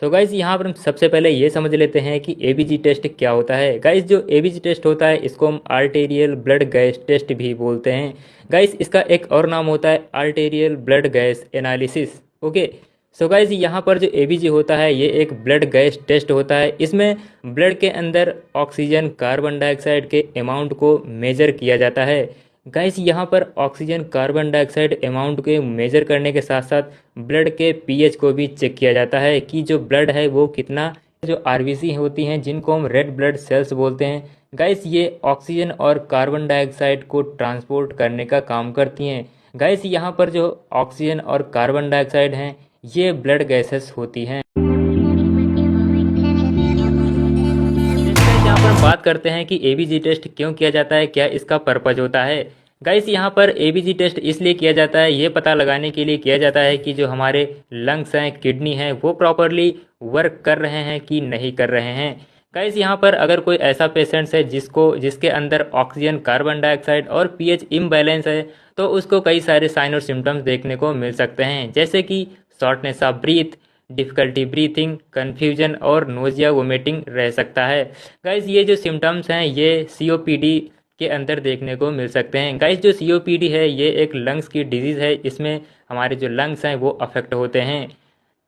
तो गाइज़ यहाँ पर हम सबसे पहले ये समझ लेते हैं कि एबीजी टेस्ट क्या होता है। गाइज़ जो एबीजी टेस्ट होता है इसको हम आर्टेरियल ब्लड गैस टेस्ट भी बोलते हैं। गाइज़ इसका एक और नाम होता है arterial blood gas analysis. Okay. So guys यहाँ पर जो एबीजी होता है ये एक ब्लड गैस टेस्ट होता है। इसमें ब्लड के अंदर ऑक्सीजन कार्बन डाइऑक्साइड के अमाउंट को मेजर किया जाता है। गाइस यहाँ पर ऑक्सीजन कार्बन डाइऑक्साइड अमाउंट के मेजर करने के साथ साथ ब्लड के पीएच को भी चेक किया जाता है कि जो ब्लड है वो कितना, जो आरबीसी होती हैं जिनको हम रेड ब्लड सेल्स बोलते हैं। गाइस ये ऑक्सीजन और कार्बन डाइऑक्साइड को ट्रांसपोर्ट करने का काम करती हैं। गाइस यहाँ पर जो ऑक्सीजन और कार्बन डाइऑक्साइड हैं ये ब्लड गैसेस होती हैं। यहाँ पर बात करते हैं कि एबीजी टेस्ट क्यों किया जाता है, क्या इसका पर्पज होता है। गाइस यहाँ पर एबीजी टेस्ट इसलिए किया जाता है, ये पता लगाने के लिए किया जाता है कि जो हमारे लंग्स हैं, किडनी हैं, वो प्रॉपरली वर्क कर रहे हैं कि नहीं कर रहे हैं। गाइस यहाँ पर अगर कोई ऐसा पेशेंट्स है जिसके अंदर ऑक्सीजन कार्बन डाइऑक्साइड और पीएच इम्बैलेंस है तो उसको कई सारे साइन और सिम्टम्स देखने को मिल सकते हैं, जैसे कि shortness of breath, difficulty breathing, confusion और नोजिया वोमिटिंग रह सकता है। गाइस ये जो सिम्टम्स हैं ये सीओपीडी के अंदर देखने को मिल सकते हैं। गाइस जो सीओपीडी है ये एक लंग्स की डिजीज़ है, इसमें हमारे जो लंग्स हैं वो अफेक्ट होते हैं।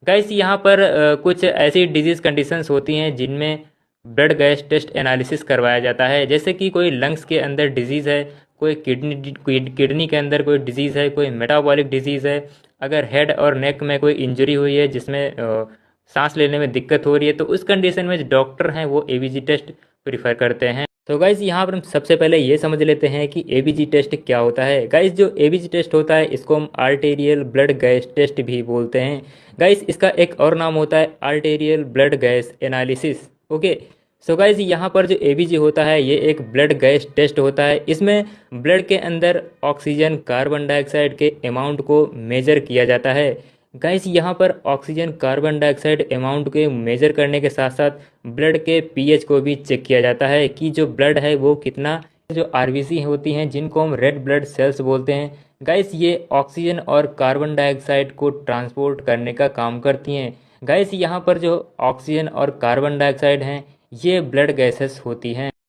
गाइस यहाँ पर कुछ ऐसी डिजीज़ कंडीशंस होती हैं जिनमें ब्लड गैस टेस्ट एनालिसिस करवाया जाता है, जैसे कि कोई लंग्स के अंदर डिजीज़ है, कोई किडनी के अंदर कोई डिजीज़ है, कोई मेटाबॉलिक डिजीज़ है, अगर हेड और नेक में कोई इंजरी हुई है जिसमें सांस लेने में दिक्कत हो रही है तो उस कंडीशन में जो डॉक्टर हैं वो एबीजी टेस्ट प्रीफर करते हैं। तो गाइज़ यहाँ पर हम सबसे पहले ये समझ लेते हैं कि एबीजी टेस्ट क्या होता है। गाइज़ जो एबीजी टेस्ट होता है इसको हम आर्टेरियल ब्लड गैस टेस्ट भी बोलते हैं। गाइज़ इसका एक और नाम होता है arterial blood gas analysis. Okay. So guys यहाँ पर जो एबीजी होता है ये एक ब्लड गैस टेस्ट होता है। इसमें ब्लड के अंदर ऑक्सीजन कार्बन डाइऑक्साइड के अमाउंट को मेजर किया जाता है। गाइस यहाँ पर ऑक्सीजन कार्बन डाइऑक्साइड अमाउंट के मेजर करने के साथ साथ ब्लड के पीएच को भी चेक किया जाता है कि जो ब्लड है वो कितना, जो आरबीसी होती हैं जिनको हम रेड ब्लड सेल्स बोलते हैं। गाइस ये ऑक्सीजन और कार्बन डाइऑक्साइड को ट्रांसपोर्ट करने का काम करती हैं। गाइस यहाँ पर जो ऑक्सीजन और कार्बन डाइऑक्साइड हैं ये ब्लड गैसेस होती हैं।